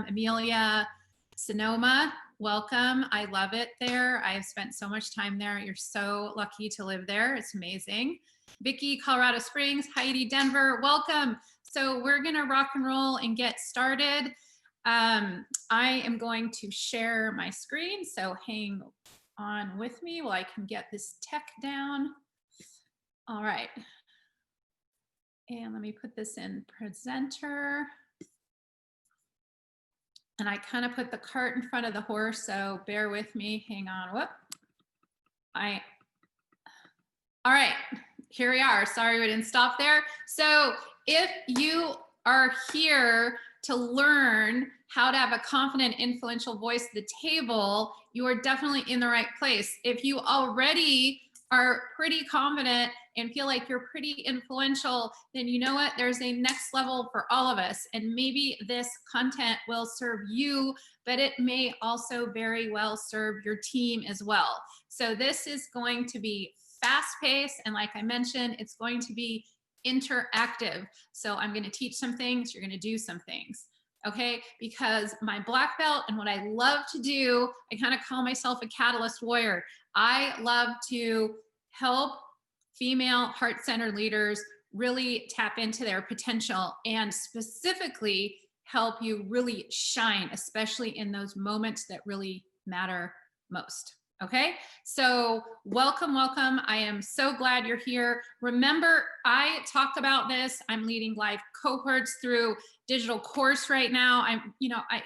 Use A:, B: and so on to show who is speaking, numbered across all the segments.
A: Amelia, Sonoma, welcome. I love it there. I've spent so much time there. You're so lucky to live there. It's amazing. Vicki, Colorado Springs, Heidi, Denver, welcome. So we're gonna rock and roll and get started. I am going to share my screen, so hang on with me while I can get this tech down. All right. And let me put this in presenter. And I kind of put the cart in front of the horse, so bear with me. Hang on. Whoop. All right, here we are. Sorry we didn't stop there. So if you are here to learn how to have a confident, influential voice at the table, you are definitely in the right place. If you already are pretty confident and feel like you're pretty influential, then you know what? There's a next level for all of us. And maybe this content will serve you, but it may also very well serve your team as well. So this is going to be fast-paced, and like I mentioned, it's going to be interactive. So I'm going to teach some things, you're going to do some things. Okay, because my black belt and what I love to do, I kind of call myself a catalyst warrior. I love to help female heart-centered leaders really tap into their potential and specifically help you really shine, especially in those moments that really matter most. Okay, so welcome, welcome. I am so glad you're here. Remember, I talked about this. I'm leading live cohorts through digital course right now.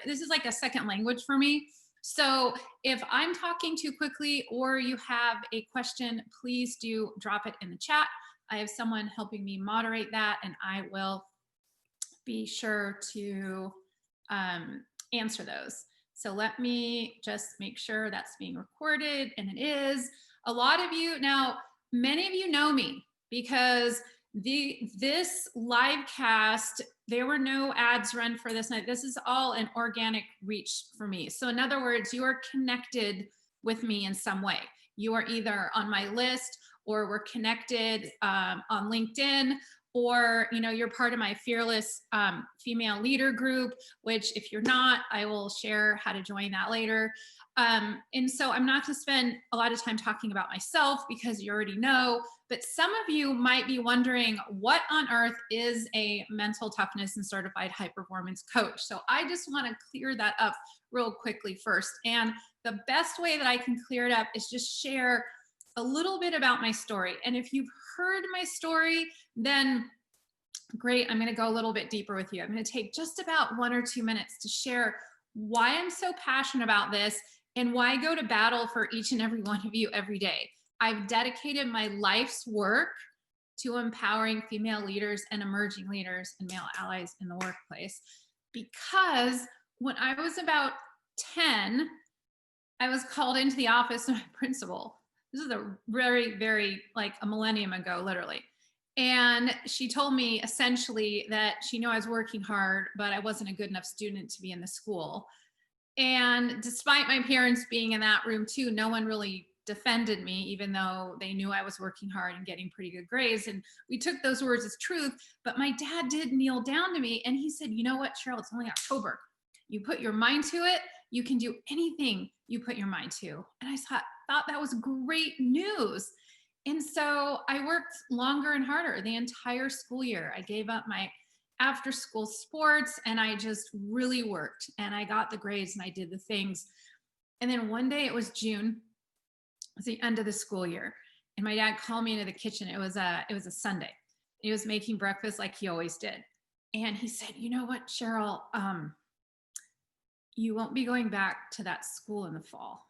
A: This is like a second language for me. So if I'm talking too quickly or you have a question, please do drop it in the chat. I have someone helping me moderate that, and I will be sure to answer those. So let me just make sure that's being recorded, and it is. A lot of you, now, many of you know me because this live cast, there were no ads run for this night. This is all an organic reach for me. So in other words, you are connected with me in some way. You are either on my list or we're connected on LinkedIn, or you're part of my Fearless Female Leader group, which if you're not, I will share how to join that later. And so I'm not going to spend a lot of time talking about myself because you already know, but some of you might be wondering, what on earth is a mental toughness and certified high performance coach? So I just want to clear that up real quickly first. And the best way that I can clear it up is just share a little bit about my story. And if you've heard my story, then great, I'm going to go a little bit deeper with you. I'm going to take just about 1 or 2 minutes to share why I'm so passionate about this and why I go to battle for each and every one of you every day. I've dedicated my life's work to empowering female leaders and emerging leaders and male allies in the workplace, because when I was about 10, I was called into the office of my principal. This is a very, very, like a millennium ago, literally. And she told me essentially that she knew I was working hard, but I wasn't a good enough student to be in the school. And despite my parents being in that room too, no one really defended me, even though they knew I was working hard and getting pretty good grades. And we took those words as truth, but my dad did kneel down to me and he said, you know what, Sheryl, it's only October. You put your mind to it, you can do anything you put your mind to. And I thought that was great news. And so I worked longer and harder the entire school year. I gave up my after school sports and I just really worked, and I got the grades and I did the things. And then one day, it was June, it was the end of the school year, and my dad called me into the kitchen. It was a Sunday. He was making breakfast like he always did. And he said, you know what, Sheryl, you won't be going back to that school in the fall.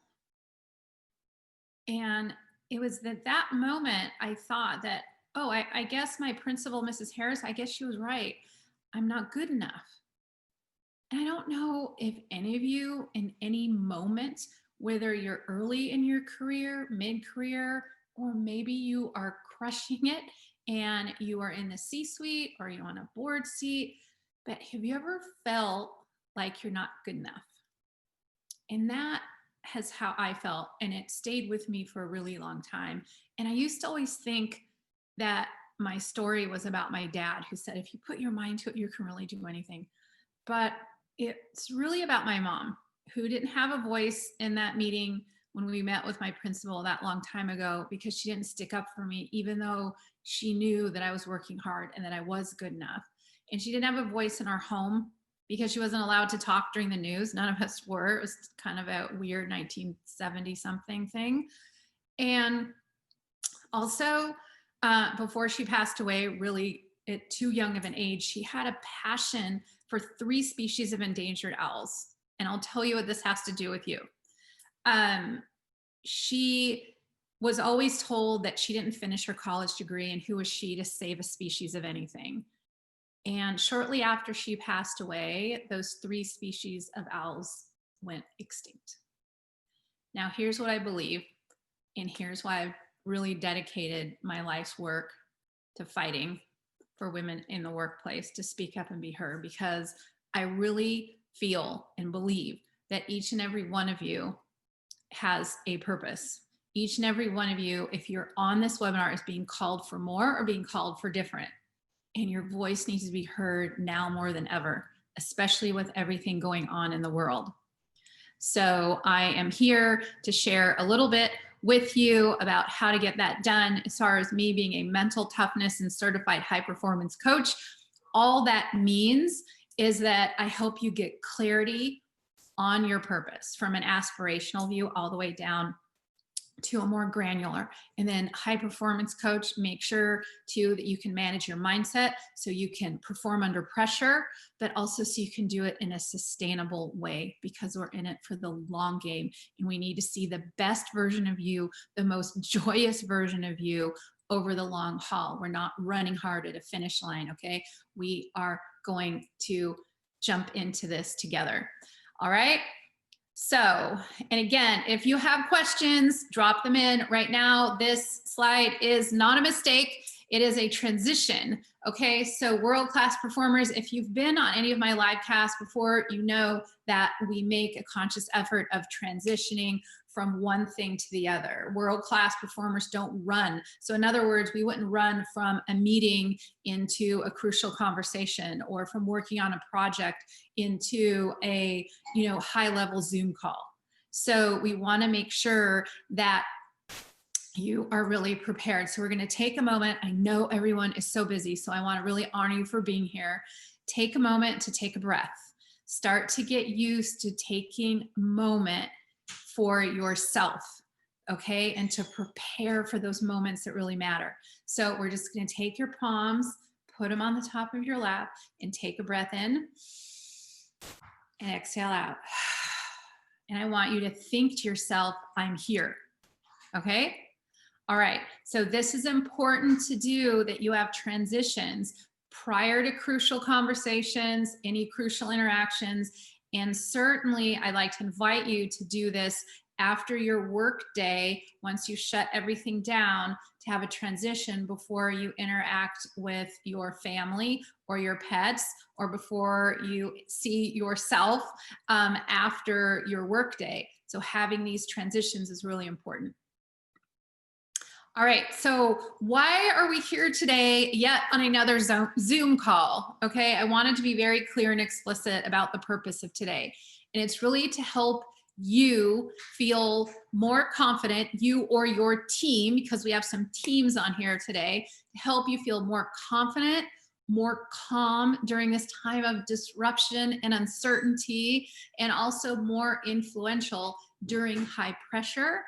A: And it was that moment I thought that, oh, I guess my principal, Mrs. Harris, I guess she was right. I'm not good enough. And I don't know if any of you in any moment, whether you're early in your career, mid-career, or maybe you are crushing it and you are in the C-suite or you're on a board seat, but have you ever felt like you're not good enough? And that has how I felt, and it stayed with me for a really long time. And I used to always think that my story was about my dad, who said, if you put your mind to it, you can really do anything. But it's really about my mom, who didn't have a voice in that meeting when we met with my principal that long time ago, because she didn't stick up for me, even though she knew that I was working hard and that I was good enough. And she didn't have a voice in our home because she wasn't allowed to talk during the news. None of us were. It was kind of a weird 1970 something thing. And also, before she passed away, really at too young of an age, she had a passion for 3 species of endangered owls. And I'll tell you what this has to do with you. She was always told that she didn't finish her college degree, and who was she to save a species of anything? And shortly after she passed away, those 3 species of owls went extinct. Now, here's what I believe, and here's why I've really dedicated my life's work to fighting for women in the workplace to speak up and be heard, because I really feel and believe that each and every one of you has a purpose. Each and every one of you, if you're on this webinar, is being called for more or being called for different. And your voice needs to be heard now more than ever, especially with everything going on in the world. So I am here to share a little bit with you about how to get that done, as far as me being a mental toughness and certified high performance coach. All that means is that I help you get clarity on your purpose, from an aspirational view all the way down to a more granular. And then high performance coach, make sure too that you can manage your mindset so you can perform under pressure, but also so you can do it in a sustainable way, because we're in it for the long game and we need to see the best version of you, the most joyous version of you over the long haul. We're not running hard at a finish line, okay? We are going to jump into this together. All right. So, and again, if you have questions, drop them in right now. This slide is not a mistake. It is a transition. Okay. So world-class performers, if you've been on any of my live casts before, you know that we make a conscious effort of transitioning from one thing to the other. World-class performers don't run. So in other words, we wouldn't run from a meeting into a crucial conversation, or from working on a project into a, high-level Zoom call. So we want to make sure that you are really prepared. So we're going to take a moment. I know everyone is so busy, so I want to really honor you for being here. Take a moment to take a breath. Start to get used to taking a moment for yourself, okay? And to prepare for those moments that really matter. So we're just going to take your palms, put them on the top of your lap, and take a breath in and exhale out. And I want you to think to yourself, I'm here, okay? All right, so this is important to do, that you have transitions prior to crucial conversations, any crucial interactions. And certainly I'd like to invite you to do this after your work day, once you shut everything down, to have a transition before you interact with your family or your pets, or before you see yourself after your work day. So having these transitions is really important. All right, so why are we here today yet on another Zoom call? Okay, I wanted to be very clear and explicit about the purpose of today. And it's really to help you feel more confident, you or your team, because we have some teams on here today, to help you feel more confident, more calm during this time of disruption and uncertainty, and also more influential during high pressure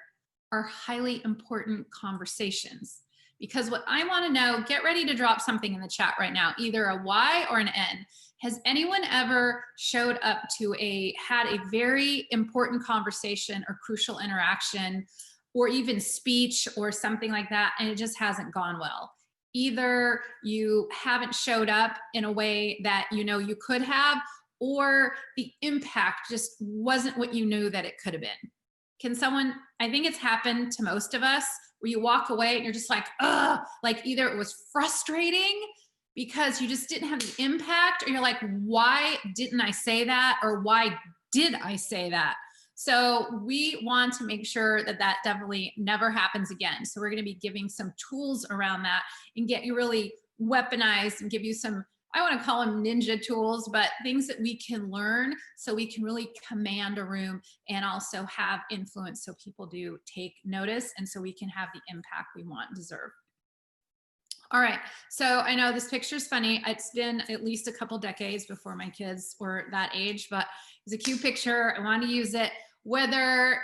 A: are highly important conversations. Because what I want to know, get ready to drop something in the chat right now, either a Y or an N. Has anyone ever showed up to had a very important conversation or crucial interaction, or even speech or something like that, and it just hasn't gone well? Either you haven't showed up in a way that you could have, or the impact just wasn't what you knew that it could have been. Can someone, I think it's happened to most of us, where you walk away and you're just like, ugh, like either it was frustrating because you just didn't have the impact, or you're like, why didn't I say that? Or why did I say that? So we want to make sure that that definitely never happens again. So we're going to be giving some tools around that and get you really weaponized and give you some I want to call them ninja tools, but things that we can learn so we can really command a room and also have influence so people do take notice and so we can have the impact we want and deserve. All right, so I know this picture is funny. It's been at least a couple decades before my kids were that age, but it's a cute picture. I want to use it. Whether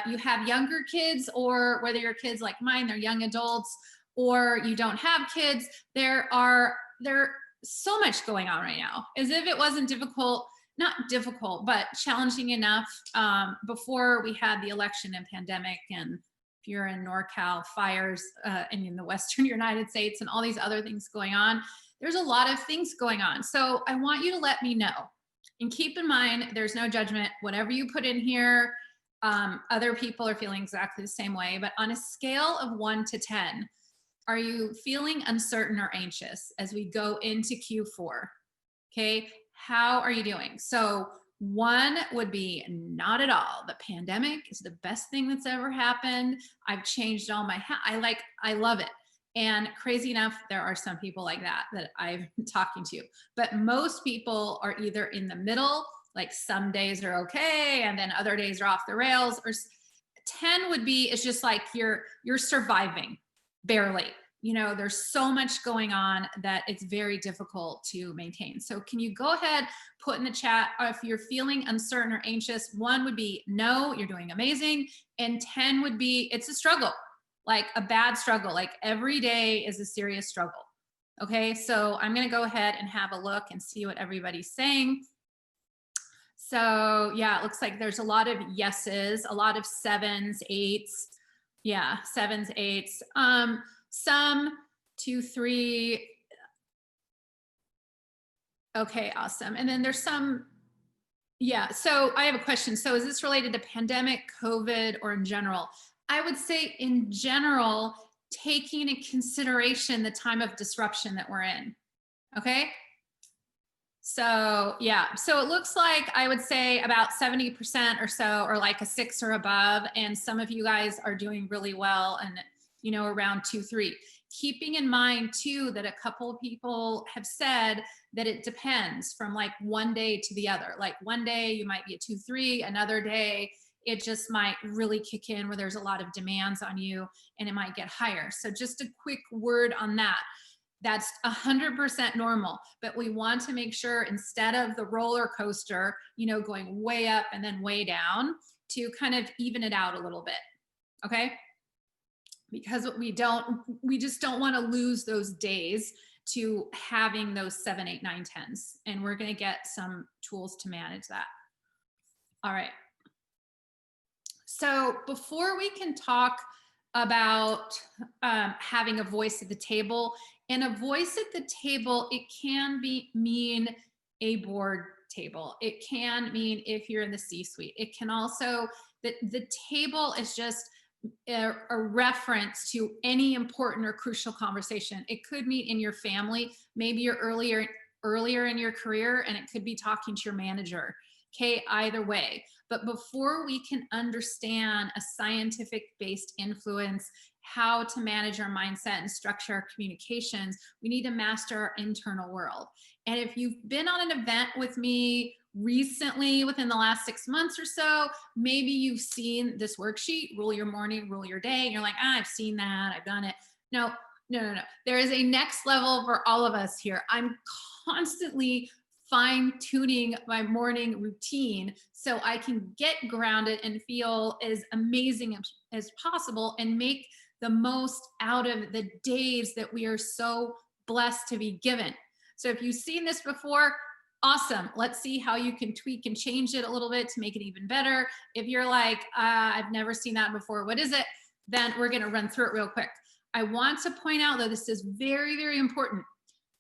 A: you have younger kids or whether your kids like mine, they're young adults, or you don't have kids, there's so much going on right now. As if it wasn't difficult, not difficult, but challenging enough before we had the election and pandemic, and if you're in NorCal, fires and in the Western United States and all these other things going on, there's a lot of things going on. So I want you to let me know. And keep in mind, there's no judgment. Whatever you put in here, other people are feeling exactly the same way. But on a scale of 1 to 10, are you feeling uncertain or anxious as we go into Q4? Okay, how are you doing? So 1 would be not at all. The pandemic is the best thing that's ever happened. I've changed all my, I love it. And crazy enough, there are some people like that I've been talking to, but most people are either in the middle, like some days are okay, and then other days are off the rails. Or 10 would be, it's just like you're surviving barely. You know, there's so much going on that it's very difficult to maintain. So can you go ahead, put in the chat if you're feeling uncertain or anxious? 1 would be no, you're doing amazing. And 10 would be, it's a struggle, like a bad struggle. Like every day is a serious struggle. Okay, so I'm gonna go ahead and have a look and see what everybody's saying. So yeah, it looks like there's a lot of yeses, a lot of 7s, 8s. Yeah, 7s, 8s. Some 2, 3. Okay, awesome. And then there's some, yeah. So I have a question. So is this related to pandemic, COVID, or in general? I would say in general, taking into consideration the time of disruption that we're in. Okay. So yeah, so it looks like I would say about 70% or so, or like a 6 or above. And some of you guys are doing really well and, you know, around 2, 3. Keeping in mind too, that a couple of people have said that it depends from like one day to the other. Like one day you might be a 2, 3, another day it just might really kick in where there's a lot of demands on you and it might get higher. So just a quick word on that. That's 100% normal, but we want to make sure instead of the roller coaster, you know, going way up and then way down, to kind of even it out a little bit. Okay. Because we just don't want to lose those days to having those 7, 8, 9, 10s. And we're going to get some tools to manage that. All right. So before we can talk about having a voice at the table, and a voice at the table, it can mean a board table. It can mean if you're in the C-suite. It can also, the table is just a reference to any important or crucial conversation. It could mean in your family, maybe you're earlier in your career, and it could be talking to your manager. Okay, either way. But before we can understand a scientific-based influence, how to manage our mindset and structure our communications, we need to master our internal world. And if you've been on an event with me recently, within the last 6 months or so, maybe you've seen this worksheet, rule your morning, rule your day, and you're like, I've seen that, I've done it. No. There is a next level for all of us here. I'm constantly fine-tuning my morning routine so I can get grounded and feel as amazing as possible and make the most out of the days that we are so blessed to be given. So if you've seen this before, awesome. Let's see how you can tweak and change it a little bit to make it even better. If you're like, I've never seen that before, what is it? Then we're going to run through it real quick. I want to point out, though, this is very, very important.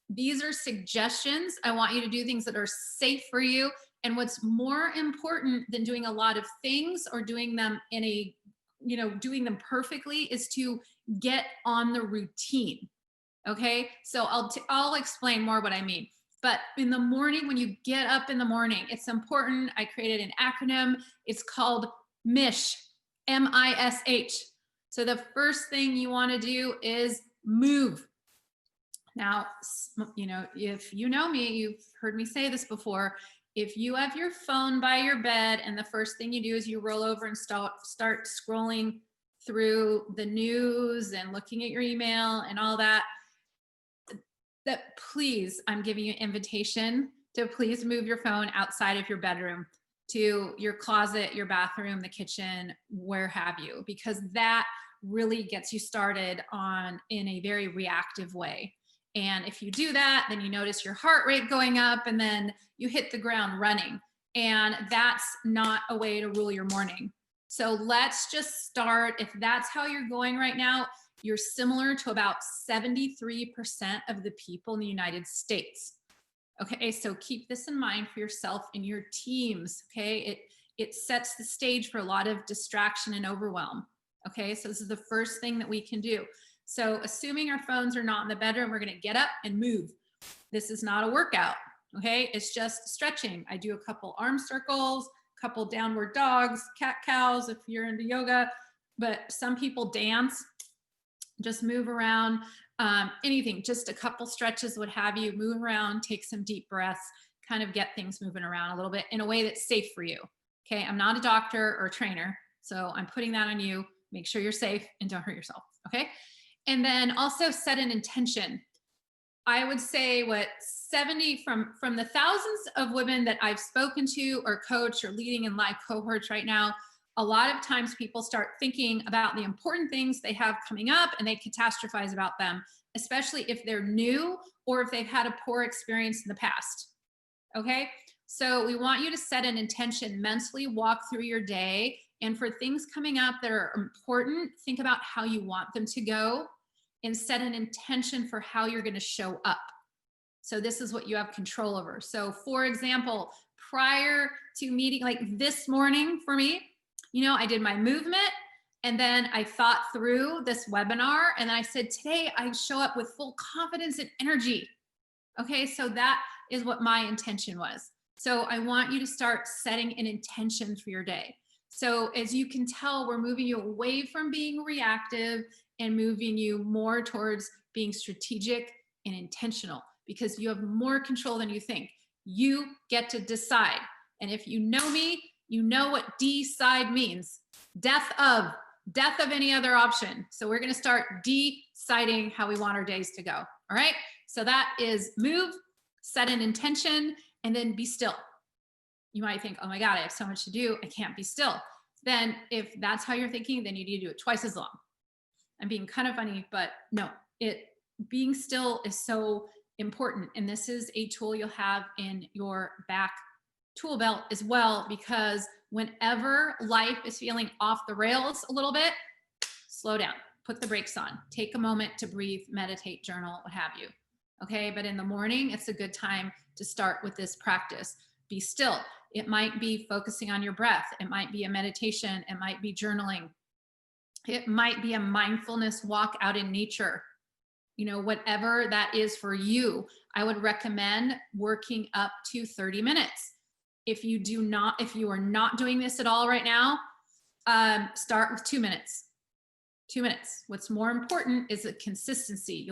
A: These are suggestions. I want you to do things that are safe for you. And what's more important than doing a lot of things or doing them in a, doing them perfectly is to get on the routine. Okay. So I'll explain more what I mean. But in the morning, when you get up in the morning, it's important. I created an acronym. It's called MISH, M-I-S-H. So the first thing you want to do is move. Now, if you know me, you've heard me say this before. If you have your phone by your bed and the first thing you do is you roll over and start scrolling through the news and looking at your email and all that, please, I'm giving you an invitation to please move your phone outside of your bedroom to your closet, your bathroom, the kitchen, where have you, because that really gets you started in a very reactive way. And if you do that, then you notice your heart rate going up and then you hit the ground running. And that's not a way to rule your morning. So let's just start. If that's how you're going right now, you're similar to about 73% of the people in the United States. Okay, so keep this in mind for yourself and your teams. Okay, it sets the stage for a lot of distraction and overwhelm. Okay, so this is the first thing that we can do. So assuming our phones are not in the bedroom, we're going to get up and move. This is not a workout. Okay, it's just stretching. I do a couple arm circles, a couple downward dogs, cat cows if you're into yoga, but some people dance, just move around, anything, just a couple stretches, what have you, move around, take some deep breaths, kind of get things moving around a little bit in a way that's safe for you. Okay, I'm not a doctor or a trainer, so I'm putting that on you. Make sure you're safe and don't hurt yourself. Okay, and then also set an intention. I would say what 70 from the thousands of women that I've spoken to or coached or leading in live cohorts right now, a lot of times people start thinking about the important things they have coming up and they catastrophize about them, especially if they're new or if they've had a poor experience in the past. Okay, so we want you to set an intention, mentally walk through your day, and for things coming up that are important, think about how you want them to go and set an intention for how you're going to show up. So this is what you have control over. So for example, prior to meeting, like this morning for me, I did my movement and then I thought through this webinar and then I said, today I show up with full confidence and energy. Okay, so that is what my intention was. So I want you to start setting an intention for your day. So as you can tell, we're moving you away from being reactive and moving you more towards being strategic and intentional, because you have more control than you think. You get to decide. And if you know me, you know what decide means. Death of any other option. So we're going to start deciding how we want our days to go. All right. So that is move, set an intention, and then be still. You might think, oh my God, I have so much to do. I can't be still. Then if that's how you're thinking, then you need to do it twice as long. I'm being kind of funny, but no, being still is so important. And this is a tool you'll have in your back tool belt as well, because whenever life is feeling off the rails a little bit, slow down, put the brakes on, take a moment to breathe, meditate, journal, what have you. Okay, but in the morning, it's a good time to start with this practice. Be still. It might be focusing on your breath. It might be a meditation. It might be journaling. It might be a mindfulness walk out in nature. Whatever that is for you, I would recommend working up to 30 minutes. If you are not doing this at all right now, start with 2 minutes. 2 minutes. What's more important is the consistency.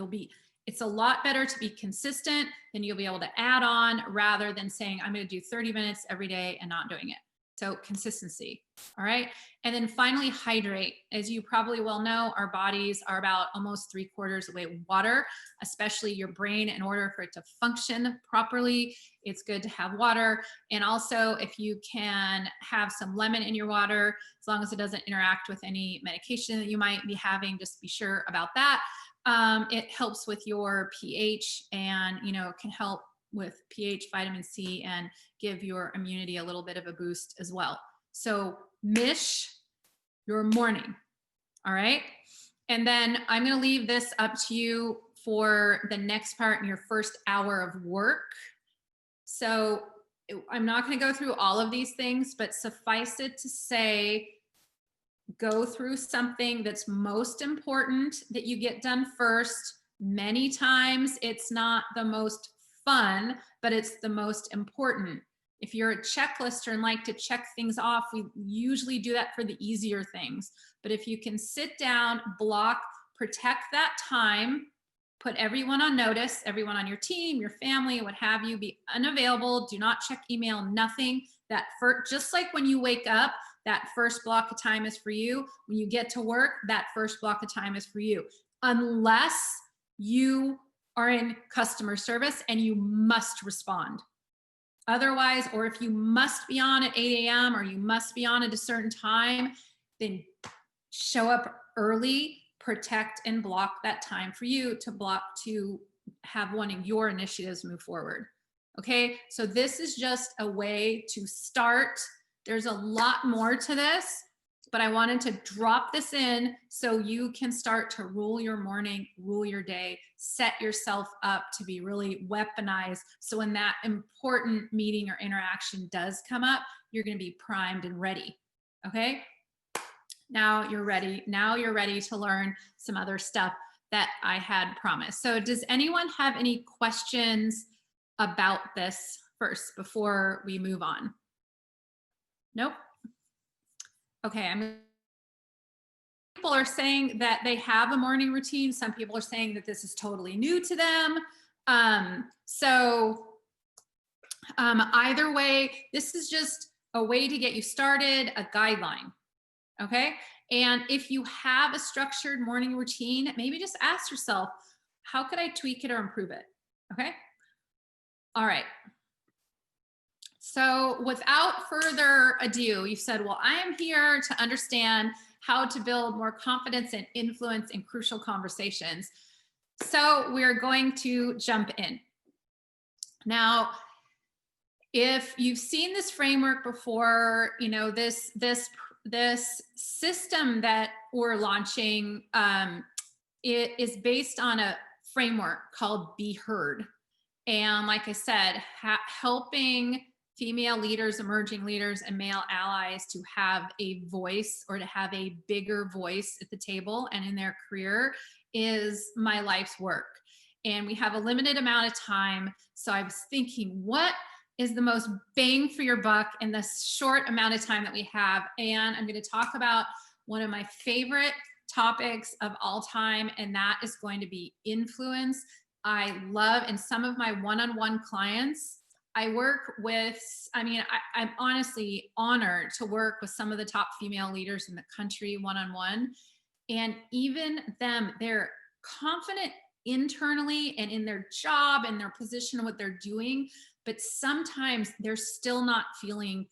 A: It's a lot better to be consistent than you'll be able to add on, rather than saying, I'm going to do 30 minutes every day and not doing it. So consistency. All right. And then finally, hydrate. As you probably well know, our bodies are about almost 3/4 of the way water, especially your brain. In order for it to function properly, it's good to have water. And also, if you can have some lemon in your water, as long as it doesn't interact with any medication that you might be having, just be sure about that. It helps with your pH and, it can help with pH, vitamin C, and give your immunity a little bit of a boost as well. So mish your morning. All right. And then I'm going to leave this up to you for the next part in your first hour of work. So I'm not going to go through all of these things, but suffice it to say, go through something that's most important that you get done first. Many times it's not the most fun, but it's the most important. If you're a checklister and like to check things off, we usually do that for the easier things. But if you can sit down, block, protect that time, put everyone on notice, everyone on your team, your family, what have you, be unavailable. Do not check email, nothing. That just like when you wake up, that first block of time is for you. When you get to work, that first block of time is for you. Unless you are in customer service and you must respond. Otherwise, or if you must be on at 8 a.m. or you must be on at a certain time, then show up early, protect and block that time for you to have one of your initiatives move forward. Okay, so this is just a way to start. There's a lot more to this, but I wanted to drop this in so you can start to rule your morning, rule your day, set yourself up to be really weaponized. So when that important meeting or interaction does come up, you're going to be primed and ready. Okay. Now you're ready. Now you're ready to learn some other stuff that I had promised. So does anyone have any questions about this first before we move on? Nope. Okay. People are saying that they have a morning routine. Some people are saying that this is totally new to them. Either way, this is just a way to get you started, a guideline. Okay. And if you have a structured morning routine, maybe just ask yourself, how could I tweak it or improve it? Okay. All right. So without further ado, you said, well, I am here to understand how to build more confidence and influence in crucial conversations. So we're going to jump in. Now, if you've seen this framework before, you know, this system that we're launching, it is based on a framework called Be Heard. And like I said, helping female leaders, emerging leaders, and male allies to have a voice or to have a bigger voice at the table and in their career is my life's work. And we have a limited amount of time. So I was thinking, what is the most bang for your buck in this short amount of time that we have? And I'm going to talk about one of my favorite topics of all time, and that is going to be influence. I love, in some of my one-on-one clients, I work with, I'm honestly honored to work with some of the top female leaders in the country one-on-one. And even them, they're confident internally and in their job and their position, what they're doing, but sometimes they're still not feeling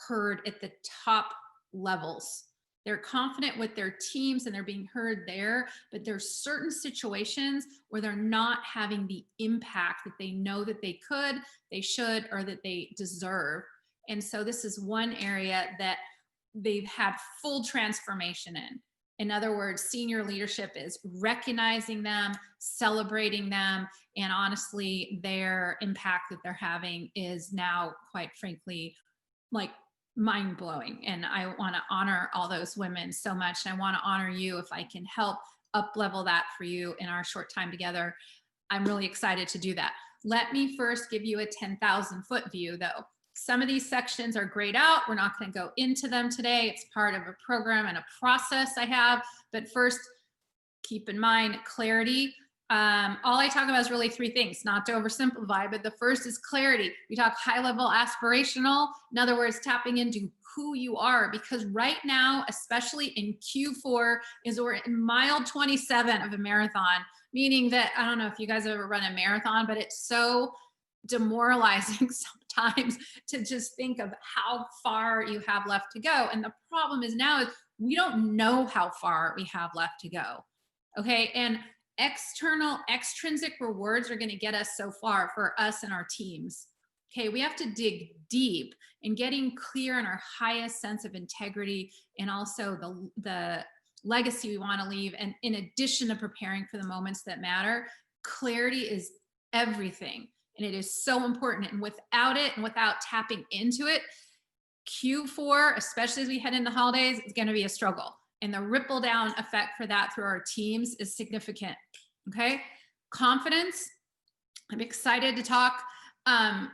A: heard at the top levels. They're confident with their teams and they're being heard there, but there's certain situations where they're not having the impact that they know that they could, they should, or that they deserve. And so this is one area that they've had full transformation in. In other words, senior leadership is recognizing them, celebrating them, and honestly, their impact that they're having is now, quite frankly, like mind-blowing. And I want to honor all those women so much. And I want to honor you if I can help up-level that for you in our short time together. I'm really excited to do that. Let me first give you a 10,000-foot view, though. Some of these sections are grayed out. We're not going to go into them today. It's part of a program and a process I have. But first, keep in mind clarity. All I talk about is really three things, not to oversimplify, but the first is clarity. We talk high level aspirational. In other words, tapping into who you are, because right now, especially in Q4, is we're in mile 27 of a marathon, meaning that, I don't know if you guys have ever run a marathon, but it's so demoralizing sometimes to just think of how far you have left to go. And the problem is now is we don't know how far we have left to go. Okay. And extrinsic rewards are going to get us so far for us and our teams. Okay. We have to dig deep in getting clear on our highest sense of integrity and also the legacy we want to leave. And in addition to preparing for the moments that matter, clarity is everything. And it is so important. And without it and without tapping into it, Q4, especially as we head into holidays, is going to be a struggle. And the ripple down effect for that through our teams is significant. Okay. Confidence. I'm excited to talk,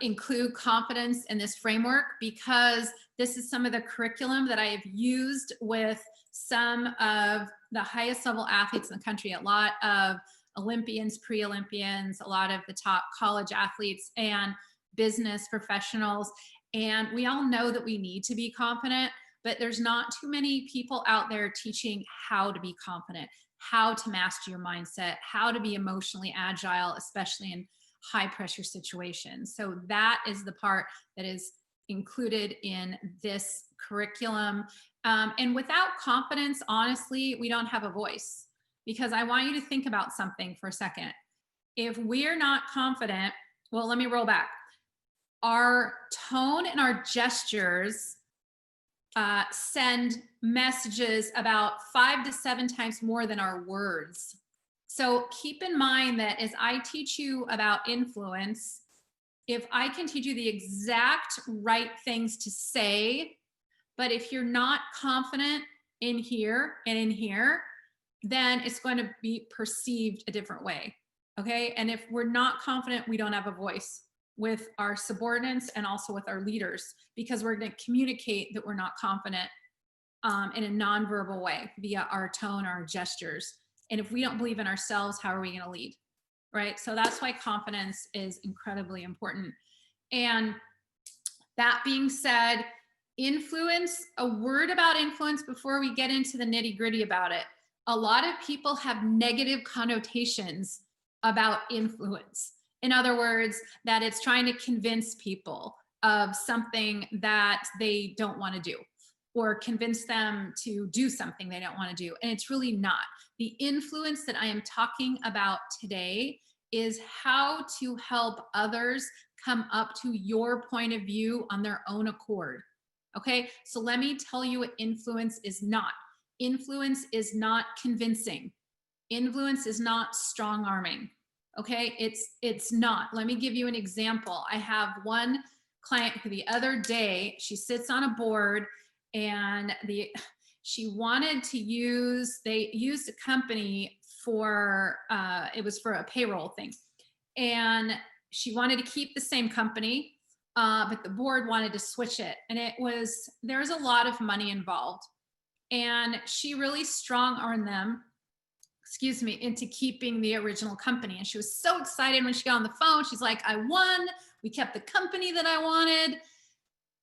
A: include confidence in this framework because this is some of the curriculum that I have used with some of the highest level athletes in the country. A lot Olympians, pre-Olympians, a lot of the top college athletes and business professionals. And we all know that we need to be confident, but there's not too many people out there teaching how to be confident, how to master your mindset, how to be emotionally agile, especially in high pressure situations. So that is the part that is included in this curriculum. And without confidence, honestly, we don't have a voice. Because I want you to think about something for a second. If we're not confident, well, let me roll back. Our tone and our gestures send messages about 5 to 7 times more than our words. So keep in mind that as I teach you about influence, if I can teach you the exact right things to say, but if you're not confident in here and in here, then it's going to be perceived a different way. Okay. And if we're not confident, we don't have a voice with our subordinates and also with our leaders, because we're going to communicate that we're not confident in a nonverbal way via our tone, our gestures. And if we don't believe in ourselves, how are we going to lead? Right. So that's why confidence is incredibly important. And that being said, influence, a word about influence before we get into the nitty-gritty about it. A lot of people have negative connotations about influence. In other words, that it's trying to convince people of something that they don't want to do, or convince them to do something they don't want to do. And it's really not. The influence that I am talking about today is how to help others come up to your point of view on their own accord. Okay, so let me tell you what influence is not. Influence is not convincing. Influence is not strong arming. Okay, it's not. Let me give you an example. I have one client who the other day, she sits on a board and she wanted to use, they used a company for, it was for a payroll thing. And she wanted to keep the same company, but the board wanted to switch it. And there's a lot of money involved. And she really strong-armed them, into keeping the original company. And she was so excited when she got on the phone. She's like, I won. We kept the company that I wanted.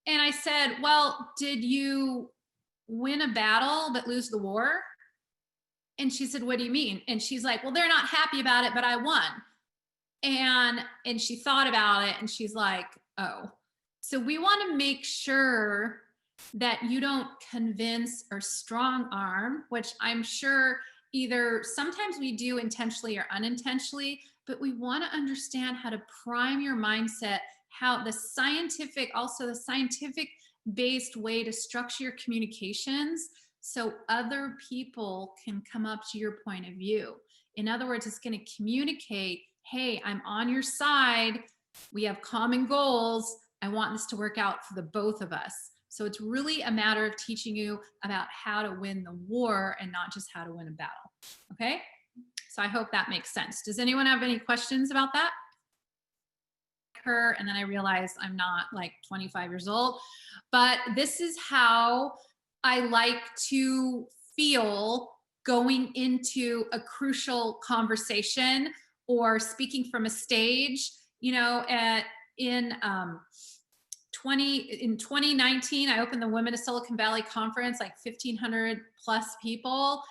A: And I said, well, did you win a battle but lose the war? And she said, what do you mean? And she's like, well, they're not happy about it, but I won. And she thought about it and she's like, oh. So we want to make sure that you don't convince or strong arm, which I'm sure either sometimes we do intentionally or unintentionally, but we want to understand how to prime your mindset, how the scientific based way to structure your communications so other people can come up to your point of view. In other words, it's going to communicate, hey, I'm on your side. We have common goals. I want this to work out for the both of us. So it's really a matter of teaching you about how to win the war and not just how to win a battle. Okay? So I hope that makes sense. Does anyone have any questions about that? And then I realized I'm not like 25 years old, but this is how I like to feel going into a crucial conversation or speaking from a stage. You know, in 2019, I opened the Women of Silicon Valley conference, like 1,500 plus people.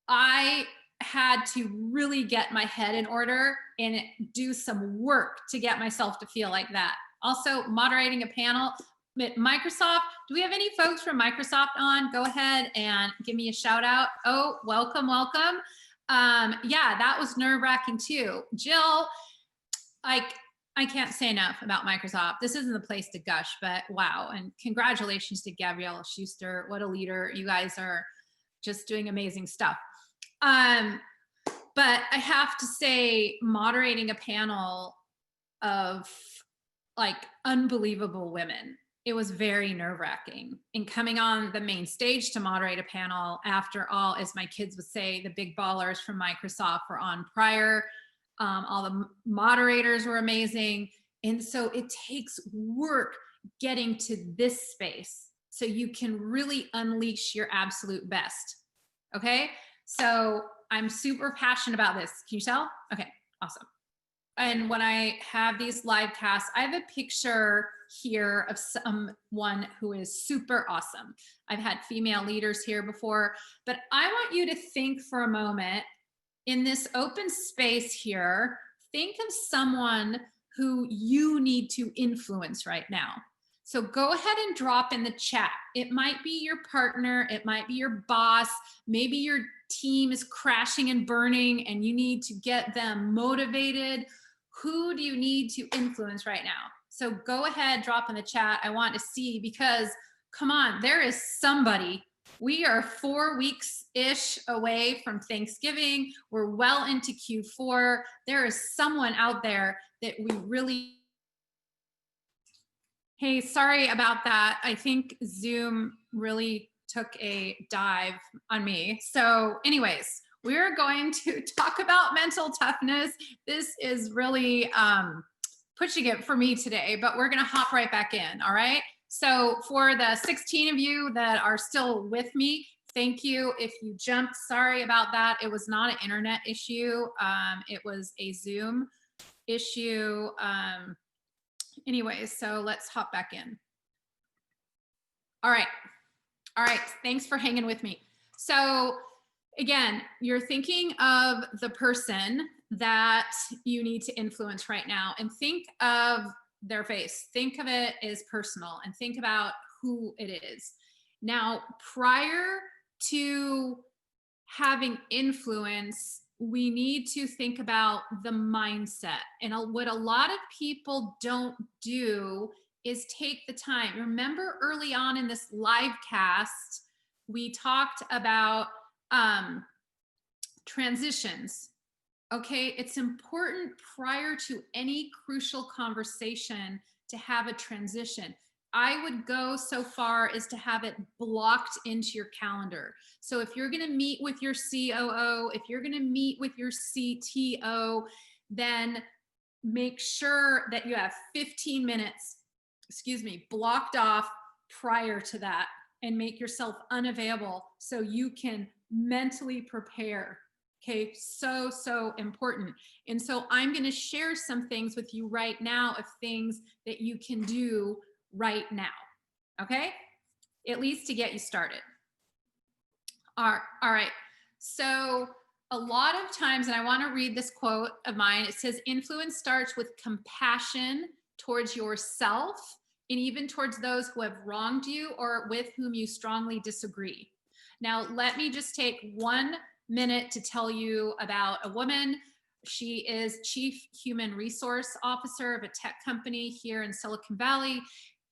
A: I had to really get my head in order and do some work to get myself to feel like that. Also, moderating a panel at Microsoft. Do we have any folks from Microsoft on? Go ahead and give me a shout out. Oh, welcome, welcome. Yeah, that was nerve-wracking too. Jill, I can't say enough about Microsoft. This isn't the place to gush, but wow. And congratulations to Gabrielle Schuster. What a leader. You guys are just doing amazing stuff. But I have to say, moderating a panel of like unbelievable women, it was very nerve-wracking. And coming on the main stage to moderate a panel, after all, as my kids would say, the big ballers from Microsoft were on prior. All the moderators were amazing. And so it takes work getting to this space so you can really unleash your absolute best. Okay. So I'm super passionate about this. Can you tell? Okay, awesome. And when I have these live casts, I have a picture here of someone who is super awesome. I've had female leaders here before, but I want you to think for a moment in this open space here, think of someone who you need to influence right now. So go ahead and drop in the chat. It might be your partner, it might be your boss, maybe your team is crashing and burning and you need to get them motivated. Who do you need to influence right now? So go ahead, drop in the chat. I want to see, because come on, there is somebody. We are 4 weeks-ish away from Thanksgiving. We're well into Q4. There is someone out there that we really... Hey, sorry about that. I think Zoom really took a dive on me. So anyways, we're going to talk about mental toughness. This is really pushing it for me today, but we're gonna hop right back in, all right? So for the 16 of you that are still with me, thank you. If you jumped, sorry about that. It was not an internet issue. It was a Zoom issue. Anyways, so let's hop back in. All right. All right. Thanks for hanging with me. So again, you're thinking of the person that you need to influence right now, and think of their face. Think of it as personal and think about who it is. Now, prior to having influence, we need to think about the mindset. And what a lot of people don't do is take the time. Remember early on in this live cast, we talked about transitions. Okay, it's important prior to any crucial conversation to have a transition. I would go so far as to have it blocked into your calendar. So if you're going to meet with your COO, if you're going to meet with your CTO, then make sure that you have 15 minutes, blocked off prior to that, and make yourself unavailable so you can mentally prepare. Okay, so important. And so I'm going to share some things with you right now of things that you can do right now. Okay, at least to get you started. All right. So a lot of times, and I want to read this quote of mine, it says, influence starts with compassion towards yourself and even towards those who have wronged you or with whom you strongly disagree. Now, let me just take 1 minute to tell you about a woman. She is Chief Human Resource Officer of a tech company here in Silicon Valley.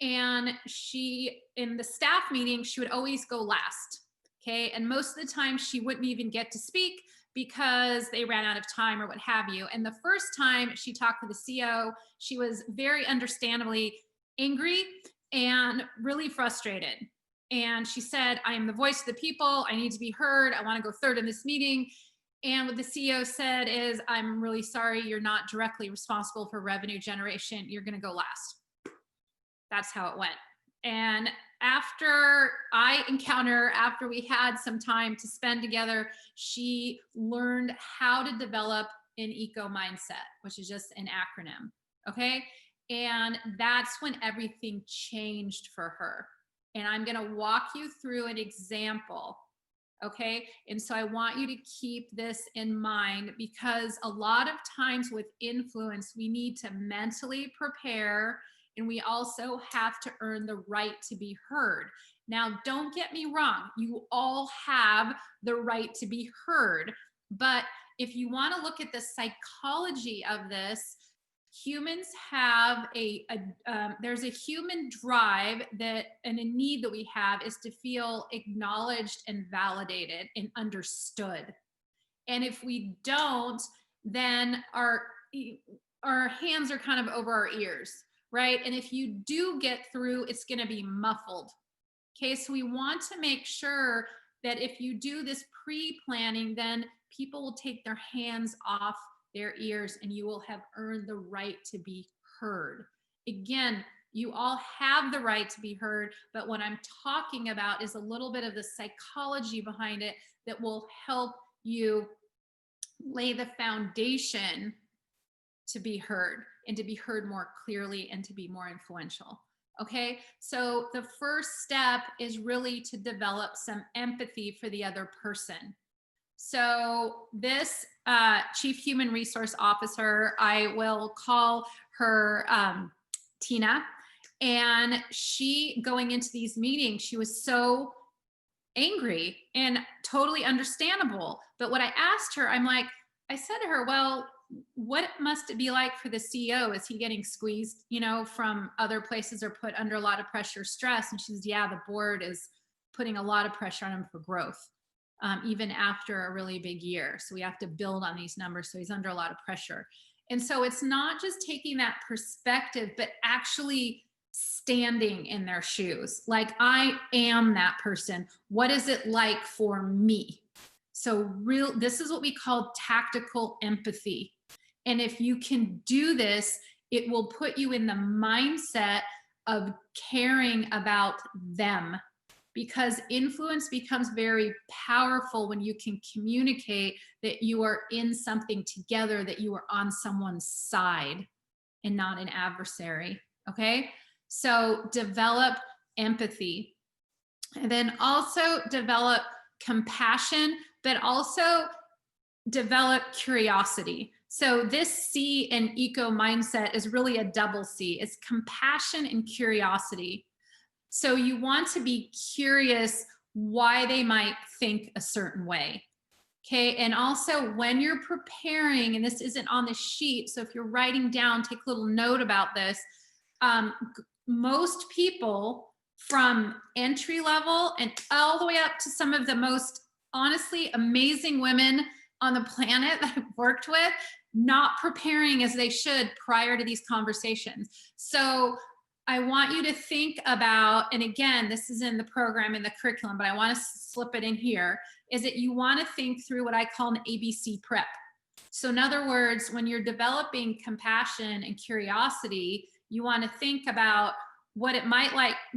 A: And she, in the staff meeting, she would always go last. Okay. And most of the time she wouldn't even get to speak because they ran out of time or what have you. And the first time she talked to the CEO, she was very understandably angry and really frustrated. And she said, I am the voice of the people. I need to be heard. I want to go third in this meeting. And what the CEO said is, I'm really sorry, you're not directly responsible for revenue generation. You're going to go last. That's how it went. And after we had some time to spend together, she learned how to develop an eco mindset, which is just an acronym. Okay. And that's when everything changed for her. And I'm going to walk you through an example. Okay. And so I want you to keep this in mind, because a lot of times with influence, we need to mentally prepare, and we also have to earn the right to be heard. Now, don't get me wrong. You all have the right to be heard. But if you want to look at the psychology of this, humans have there's a human drive and a need that we have is to feel acknowledged and validated and understood. And if we don't, then our hands are kind of over our ears, right? And if you do get through, it's going to be muffled. Okay, so we want to make sure that if you do this pre-planning, then people will take their hands off their ears and you will have earned the right to be heard. Again, you all have the right to be heard, but what I'm talking about is a little bit of the psychology behind it that will help you lay the foundation to be heard, and to be heard more clearly, and to be more influential. Okay, so the first step is really to develop some empathy for the other person. So this Chief Human Resource Officer, I will call her Tina, and she, going into these meetings, she was so angry, and totally understandable. But what I asked her, I said to her, well, what must it be like for the CEO? Is he getting squeezed, from other places, or put under a lot of pressure, stress? And she says, yeah, the board is putting a lot of pressure on him for growth, even after a really big year. So we have to build on these numbers. So he's under a lot of pressure. And so it's not just taking that perspective, but actually standing in their shoes. Like, I am that person. What is it like for me? So this is what we call tactical empathy. And if you can do this, it will put you in the mindset of caring about them, because influence becomes very powerful when you can communicate that you are in something together, that you are on someone's side and not an adversary. Okay, so develop empathy, and then also develop compassion, but also develop curiosity. So this C in eco mindset is really a double C. It's compassion and curiosity. So you want to be curious why they might think a certain way. Okay, and also when you're preparing, and this isn't on the sheet, so if you're writing down, take a little note about this. Most people, from entry level and all the way up to some of the most honestly amazing women on the planet that I've worked with, not preparing as they should prior to these conversations. So I want you to think about, and again, this is in the program, in the curriculum, but I want to slip it in here, is that you want to think through what I call an ABC prep. So in other words, when you're developing compassion and curiosity, you want to think about what it might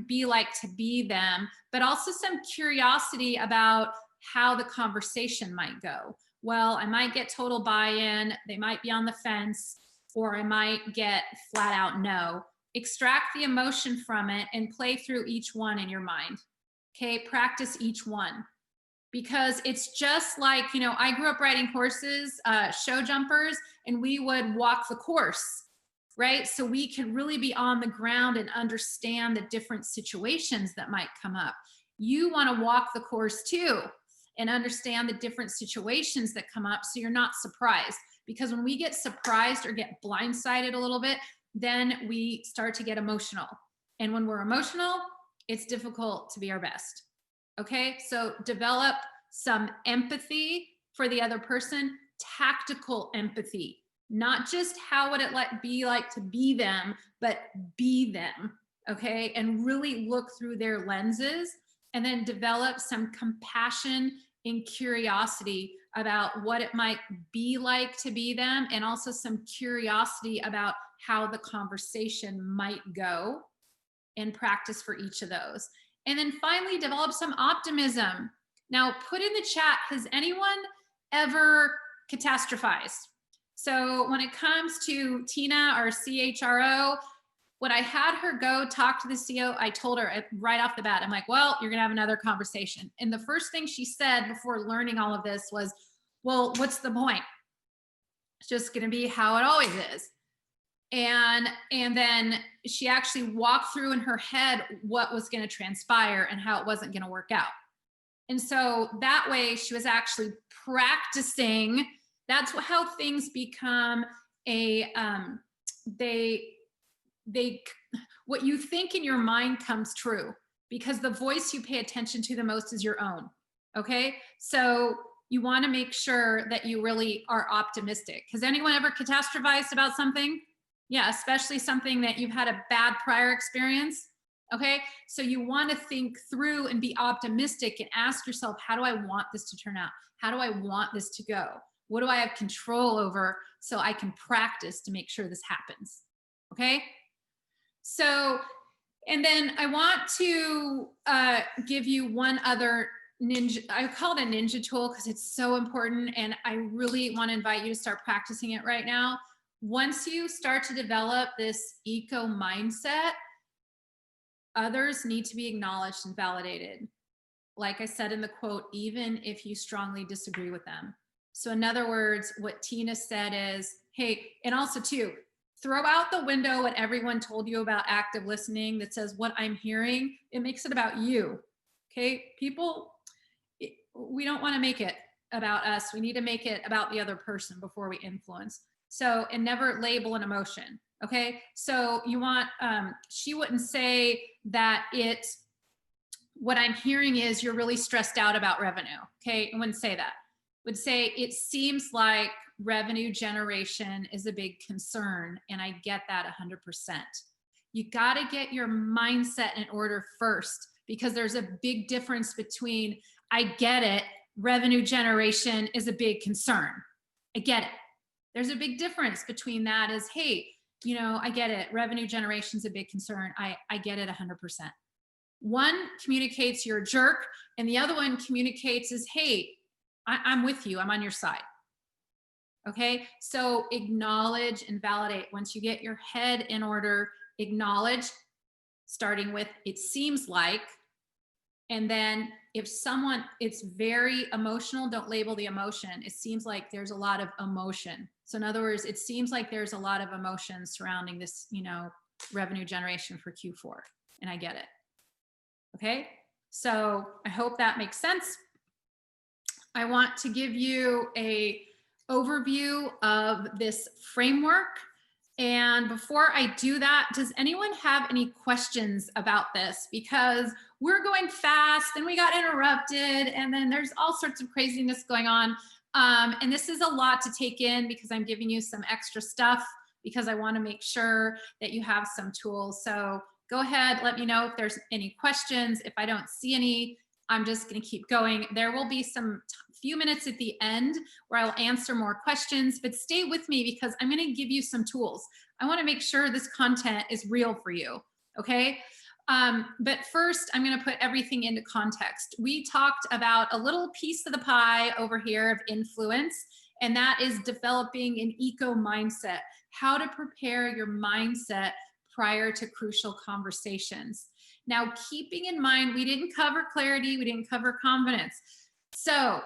A: be like to be them, but also some curiosity about how the conversation might go. Well, I might get total buy-in, they might be on the fence, or I might get flat out no. Extract the emotion from it and play through each one in your mind. Okay, practice each one. Because it's just like, I grew up riding horses, show jumpers, and we would walk the course, right? So we can really be on the ground and understand the different situations that might come up. You want to walk the course too, and understand the different situations that come up, so you're not surprised. Because when we get surprised or get blindsided a little bit, then we start to get emotional. And when we're emotional, it's difficult to be our best. Okay, so develop some empathy for the other person, tactical empathy, not just how would it be like to be them, but be them. Okay, and really look through their lenses, and then develop some compassion and curiosity about what it might be like to be them, and also some curiosity about how the conversation might go, and practice for each of those. And then finally, develop some optimism. Now, put in the chat, has anyone ever catastrophized? So when it comes to Tina, our CHRO, when I had her go talk to the CEO, I told her right off the bat, I'm like, well, you're gonna have another conversation. And the first thing she said before learning all of this was, well, what's the point? It's just gonna be how it always is. And then she actually walked through in her head what was gonna transpire and how it wasn't gonna work out. And so that way she was actually practicing. That's how things become what you think in your mind comes true, because the voice you pay attention to the most is your own. Okay, so you want to make sure that you really are optimistic. Has anyone ever catastrophized about something? Yeah, especially something that you've had a bad prior experience. Okay, so you want to think through and be optimistic and ask yourself, how do I want this to turn out? How do I want this to go? What do I have control over, so I can practice to make sure this happens? Okay, so, and then I want to give you one other ninja, I call it a ninja tool because it's so important. And I really want to invite you to start practicing it right now. Once you start to develop this eco mindset, others need to be acknowledged and validated. Like I said in the quote, even if you strongly disagree with them. So in other words, what Tina said is, hey, and also too, throw out the window what everyone told you about active listening that says what I'm hearing, it makes it about you. Okay, people, we don't want to make it about us. We need to make it about the other person before we influence. So, and never label an emotion. Okay, so you want, she wouldn't say that what I'm hearing is you're really stressed out about revenue. Okay, I wouldn't say that. Would say it seems like revenue generation is a big concern, and I get that 100%. You got to get your mindset in order first, because there's a big difference between I get it, revenue generation is a big concern. I get it. There's a big difference between that as, hey, you know, I get it, revenue generation is a big concern. I get it 100%. One communicates you're a jerk, and the other one communicates is, hey, I'm with you, I'm on your side. Okay, so acknowledge and validate. Once you get your head in order, acknowledge, starting with it seems like, and then if someone, it's very emotional, don't label the emotion. It seems like there's a lot of emotion. So in other words, it seems like there's a lot of emotion surrounding this, you know, revenue generation for Q4, and I get it. Okay, so I hope that makes sense. I want to give you a overview of this framework. And before I do that, does anyone have any questions about this? Because we're going fast and we got interrupted, and then there's all sorts of craziness going on. And this is a lot to take in because I'm giving you some extra stuff because I want to make sure that you have some tools. So go ahead, let me know if there's any questions. If I don't see any, I'm just going to keep going. There will be some few minutes at the end where I'll answer more questions, but stay with me because I'm going to give you some tools. I want to make sure this content is real for you. Okay. But first, I'm going to put everything into context. We talked about a little piece of the pie over here of influence, and that is developing an eco mindset, how to prepare your mindset prior to crucial conversations. Now, keeping in mind, we didn't cover clarity, we didn't cover confidence. So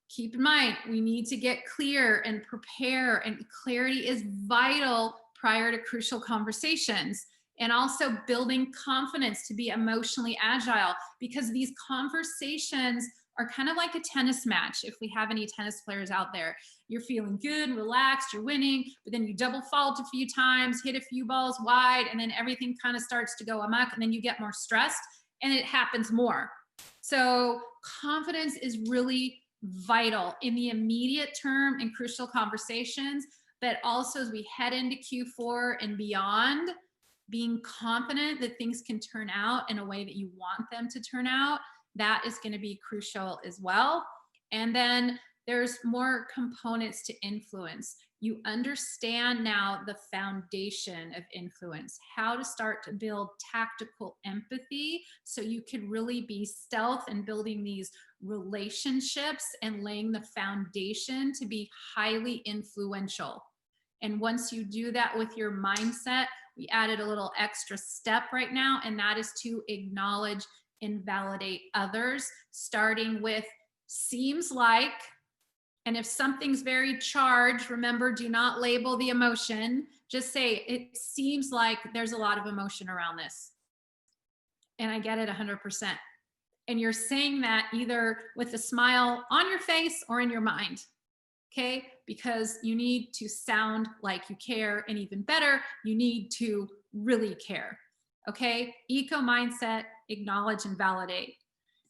A: keep in mind, we need to get clear and prepare, and clarity is vital prior to crucial conversations. And also building confidence to be emotionally agile, because these conversations are kind of like a tennis match. If we have any tennis players out there, you're feeling good, relaxed, you're winning, but then you double fault a few times, hit a few balls wide, and then everything kind of starts to go amok, and then you get more stressed and it happens more. So confidence is really vital in the immediate term in crucial conversations, but also as we head into Q4 and beyond, being confident that things can turn out in a way that you want them to turn out, that is going to be crucial as well. And then there's more components to influence. You understand now the foundation of influence, how to start to build tactical empathy so you can really be stealth in building these relationships and laying the foundation to be highly influential. And once you do that with your mindset, we added a little extra step right now, and that is to acknowledge and validate others, starting with seems like, and if something's very charged, remember, do not label the emotion. Just say, it seems like there's a lot of emotion around this. And I get it 100%. And you're saying that either with a smile on your face or in your mind. Okay, because you need to sound like you care, and even better, you need to really care. Okay, eco mindset, acknowledge and validate.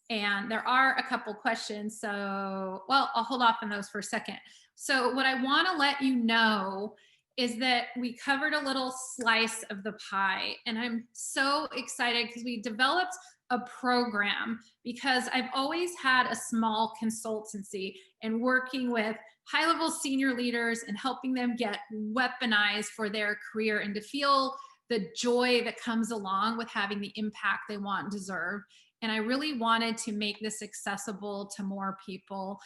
A: And there are a couple questions, so, well, I'll hold off on those for a second. So what I want to let you know is that we covered a little slice of the pie, and I'm so excited because we developed a program, because I've always had a small consultancy and working with high-level senior leaders and helping them get weaponized for their career and to feel the joy that comes along with having the impact they want and deserve. And I really wanted to make this accessible to more people.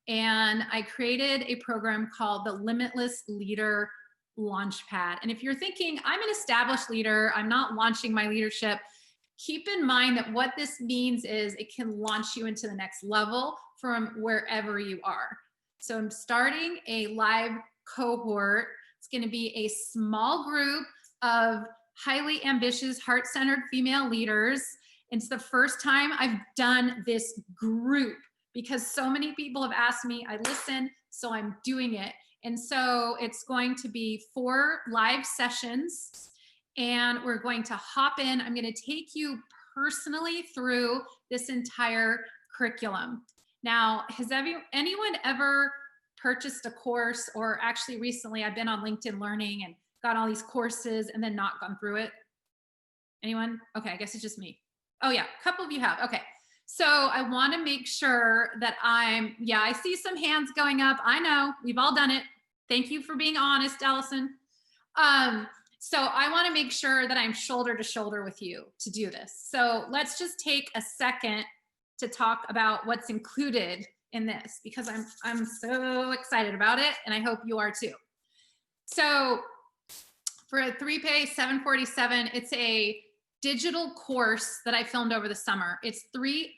A: And I created a program called the Limitless Leader Launchpad. And if you're thinking, I'm an established leader, I'm not launching my leadership, keep in mind that what this means is it can launch you into the next level from wherever you are. So I'm starting a live cohort. It's going to be a small group of highly ambitious, heart-centered female leaders. It's the first time I've done this group because so many people have asked me. I listen, so I'm doing it. And so it's going to be 4 live sessions, and we're going to hop in. I'm going to take you personally through this entire curriculum. Now, has anyone ever purchased a course, or actually recently I've been on LinkedIn Learning and got all these courses and then not gone through it? Anyone? Okay, I guess it's just me. Oh yeah, a couple of you have. Okay. So I want to make sure that I see some hands going up. I know, we've all done it. Thank you for being honest, Allison. So I want to make sure that I'm shoulder to shoulder with you to do this. So let's just take a second to talk about what's included in this, because I'm so excited about it, and I hope you are too. So for a 3Pay 747, it's a digital course that I filmed over the summer. It's 3+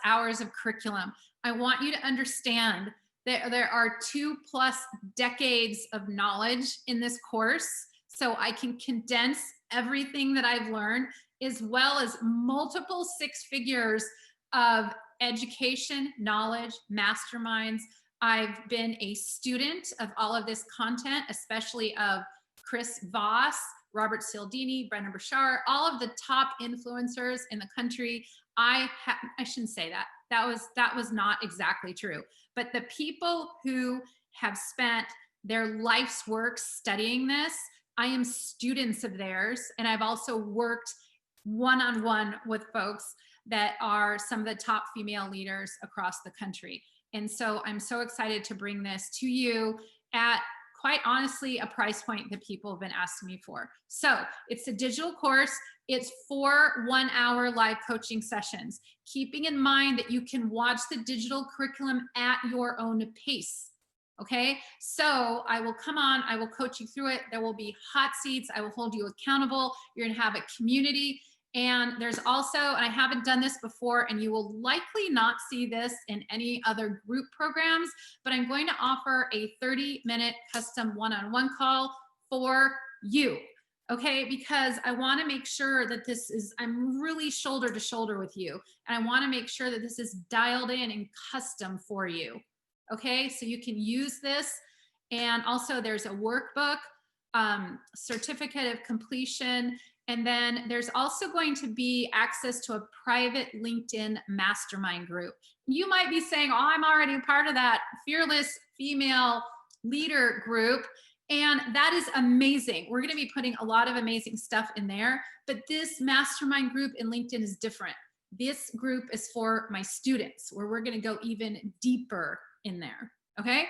A: hours of curriculum. I want you to understand that there are 2+ decades of knowledge in this course, so I can condense everything that I've learned, as well as multiple 6 figures of education, knowledge, masterminds. I've been a student of all of this content, especially of Chris Voss, Robert Cialdini, Brendan Burchard, all of the top influencers in the country. I shouldn't say that. That was not exactly true. But the people who have spent their life's work studying this, I am students of theirs. And I've also worked one-on-one with folks that are some of the top female leaders across the country. And so I'm so excited to bring this to you at, quite honestly, a price point that people have been asking me for. So it's a digital course. It's 4 one-hour live coaching sessions, keeping in mind that you can watch the digital curriculum at your own pace. Okay, so I will come on, I will coach you through it. There will be hot seats. I will hold you accountable. You're gonna have a community. And there's also, and I haven't done this before, and you will likely not see this in any other group programs, but I'm going to offer a 30-minute custom one-on-one call for you, okay? Because I want to make sure that I'm really shoulder to shoulder with you, and I want to make sure that this is dialed in and custom for you, okay? So you can use this, and also there's a workbook, certificate of completion, and then there's also going to be access to a private LinkedIn mastermind group. You might be saying, oh, I'm already a part of that Fearless Female Leader group. And that is amazing. We're going to be putting a lot of amazing stuff in there. But this mastermind group in LinkedIn is different. This group is for my students, where we're going to go even deeper in there. Okay.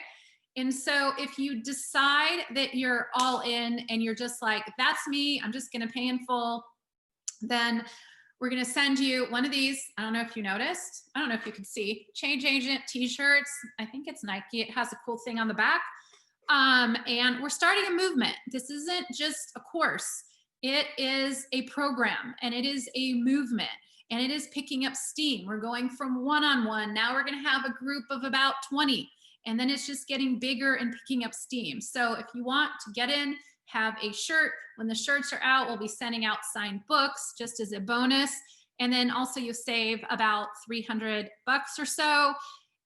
A: And so if you decide that you're all in and you're just like, that's me, I'm just going to pay in full, then we're going to send you one of these. I don't know if you noticed. I don't know if you can see. Change Agent t-shirts. I think it's Nike. It has a cool thing on the back. And we're starting a movement. This isn't just a course. It is a program, and it is a movement, and it is picking up steam. We're going from one-on-one. Now we're going to have a group of about 20. And then it's just getting bigger and picking up steam. So if you want to get in, have a shirt. When the shirts are out, we'll be sending out signed books just as a bonus. And then also you save about $300 or so.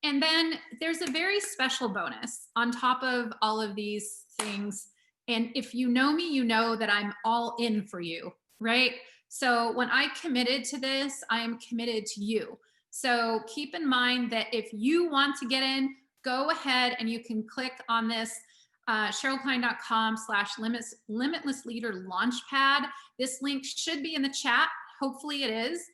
A: And then there's a very special bonus on top of all of these things. And if you know me, you know that I'm all in for you, right? So when I committed to this, I am committed to you. So keep in mind that if you want to get in, go ahead and you can click on this SherylKline.com/Limitless Leader Launchpad. This link should be in the chat. Hopefully it is.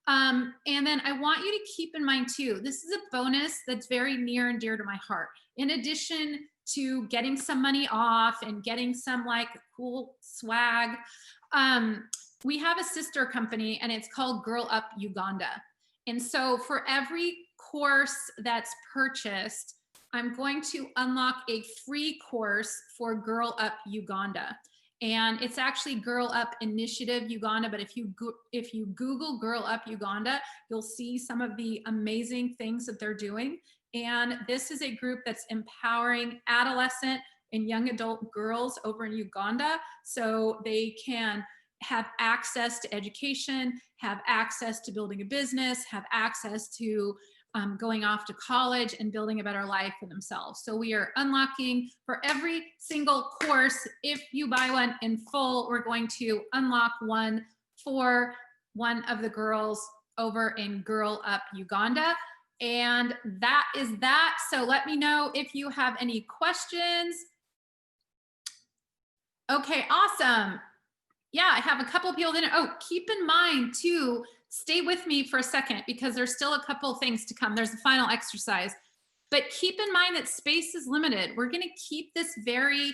A: And then I want you to keep in mind too, this is a bonus that's very near and dear to my heart. In addition to getting some money off and getting some like cool swag, we have a sister company, and it's called Girl Up Uganda. And so for every course that's purchased, I'm going to unlock a free course for Girl Up Uganda. And it's actually Girl Up Initiative Uganda, but if you Google Girl Up Uganda, you'll see some of the amazing things that they're doing. And this is a group that's empowering adolescent and young adult girls over in Uganda so they can have access to education, have access to building a business, have access to going off to college and building a better life for themselves. So we are unlocking for every single course. If you buy one in full, we're going to unlock one for one of the girls over in Girl Up Uganda. And that is that. So let me know if you have any questions. Okay, awesome. Yeah, I have a couple of people in. Oh, keep in mind too, stay with me for a second because there's still a couple of things to come. There's the final exercise, but keep in mind that space is limited. We're going to keep this very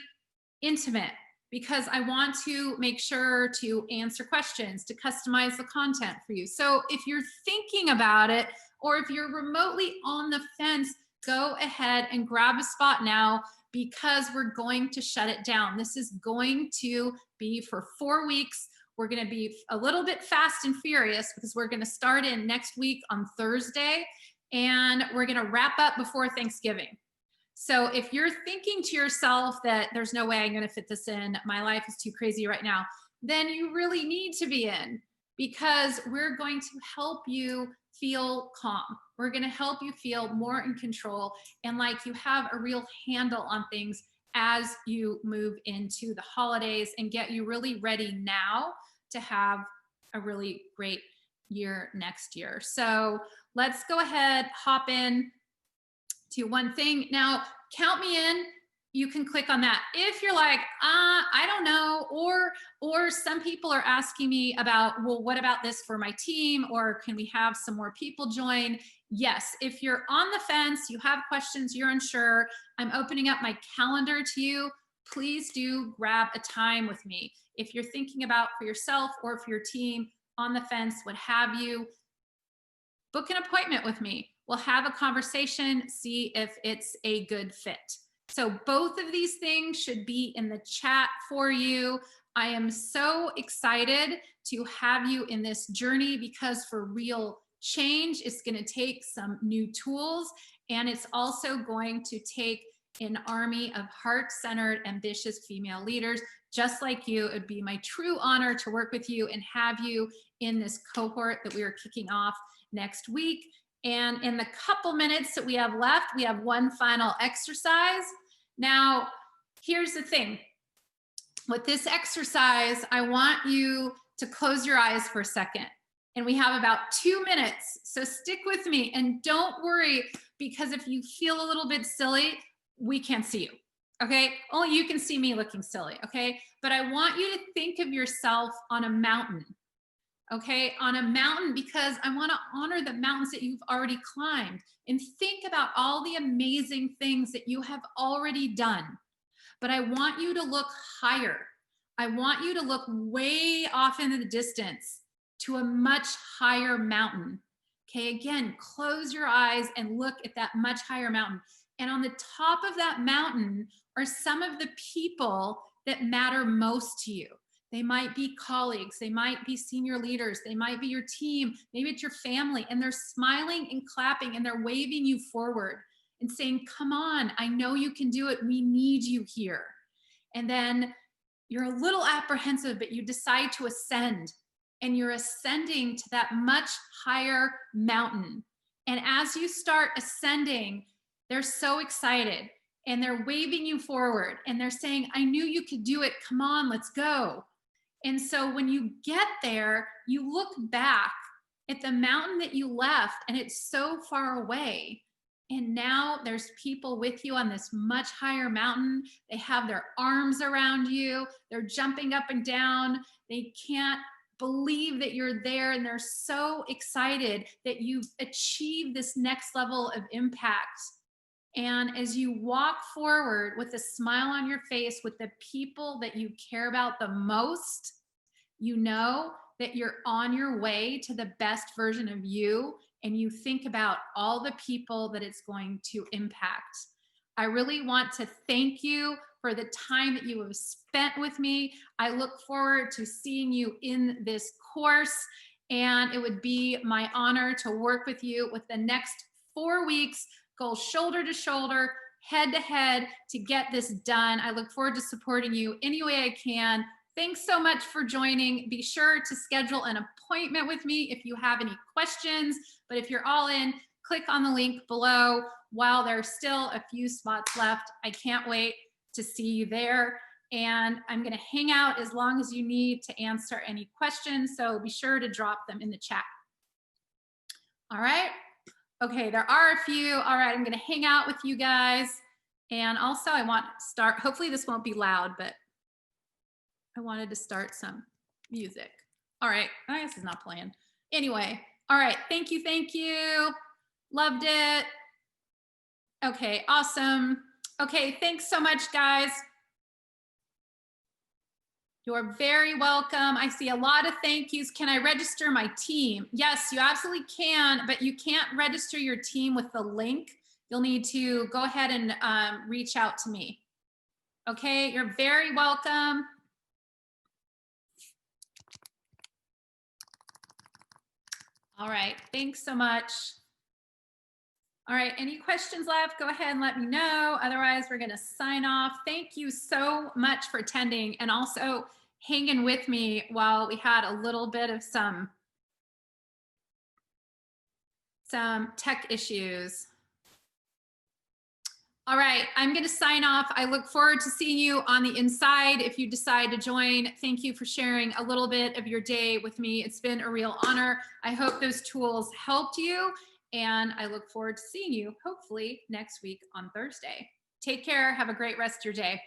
A: intimate because I want to make sure to answer questions, to customize the content for you. So if you're thinking about it, or if you're remotely on the fence, go ahead and grab a spot now because we're going to shut it down. This is going to be for 4 weeks. We're going to be a little bit fast and furious because we're going to start in next week on Thursday and we're going to wrap up before Thanksgiving. So if you're thinking to yourself that there's no way I'm going to fit this in, my life is too crazy right now, then you really need to be in because we're going to help you feel calm. We're going to help you feel more in control and like you have a real handle on things as you move into the holidays and get you really ready now to have a really great year next year. So let's go ahead, hop in to one thing. Now, count me in. You can click on that. If you're like, I don't know, or some people are asking me about, well, what about this for my team? Or can we have some more people join? Yes, if you're on the fence, you have questions, you're unsure, I'm opening up my calendar to you. Please do grab a time with me. If you're thinking about for yourself or for your team, on the fence, what have you, book an appointment with me. We'll have a conversation, see if it's a good fit. So both of these things should be in the chat for you. I am so excited to have you in this journey because for real change, it's going to take some new tools and it's also going to take an army of heart-centered, ambitious female leaders just like you. It would be my true honor to work with you and have you in this cohort that we are kicking off next week. And in the couple minutes that we have left, we have one final exercise. Now, here's the thing. With this exercise, I want you to close your eyes for a second. And we have about 2 minutes. So stick with me and don't worry, because if you feel a little bit silly, we can't see you. Okay? Only you can see me looking silly. Okay? But I want you to think of yourself on a mountain. Okay, on a mountain, because I want to honor the mountains that you've already climbed and think about all the amazing things that you have already done. But I want you to look higher. I want you to look way off into the distance to a much higher mountain. Okay, again, close your eyes and look at that much higher mountain. And on the top of that mountain are some of the people that matter most to you. They might be colleagues, they might be senior leaders, they might be your team, maybe it's your family, and they're smiling and clapping and they're waving you forward and saying, come on, I know you can do it, we need you here. And then you're a little apprehensive, but you decide to ascend and you're ascending to that much higher mountain. And as you start ascending, they're so excited and they're waving you forward and they're saying, I knew you could do it, come on, let's go. And so when you get there, you look back at the mountain that you left and it's so far away. And now there's people with you on this much higher mountain. They have their arms around you. They're jumping up and down. They can't believe that you're there. And they're so excited that you've achieved this next level of impact. And as you walk forward with a smile on your face with the people that you care about the most, you know that you're on your way to the best version of you and you think about all the people that it's going to impact. I really want to thank you for the time that you have spent with me. I look forward to seeing you in this course, and it would be my honor to work with you with the next 4 weeks, go shoulder to shoulder, head to head to get this done. I look forward to supporting you any way I can. Thanks so much for joining. Be sure to schedule an appointment with me if you have any questions. But if you're all in, click on the link below while there's still a few spots left. I can't wait to see you there. And I'm going to hang out as long as you need to answer any questions. So be sure to drop them in the chat. All right. Okay, there are a few. All right, I'm going to hang out with you guys. And also I want to start, hopefully this won't be loud, but I wanted to start some music. All right, I guess it's not playing. Anyway, all right, thank you, thank you. Loved it. Okay, awesome. Okay, thanks so much, guys. You're very welcome. I see a lot of thank yous. Can I register my team? Yes, you absolutely can, but you can't register your team with the link. You'll need to go ahead and reach out to me. Okay, you're very welcome. All right, thanks so much. All right, any questions left? Go ahead and let me know. Otherwise, we're gonna sign off. Thank you so much for attending and also hanging with me while we had a little bit of some tech issues. All right, I'm gonna sign off. I look forward to seeing you on the inside if you decide to join. Thank you for sharing a little bit of your day with me. It's been a real honor. I hope those tools helped you. And I look forward to seeing you hopefully next week on Thursday. Take care. Have a great rest of your day.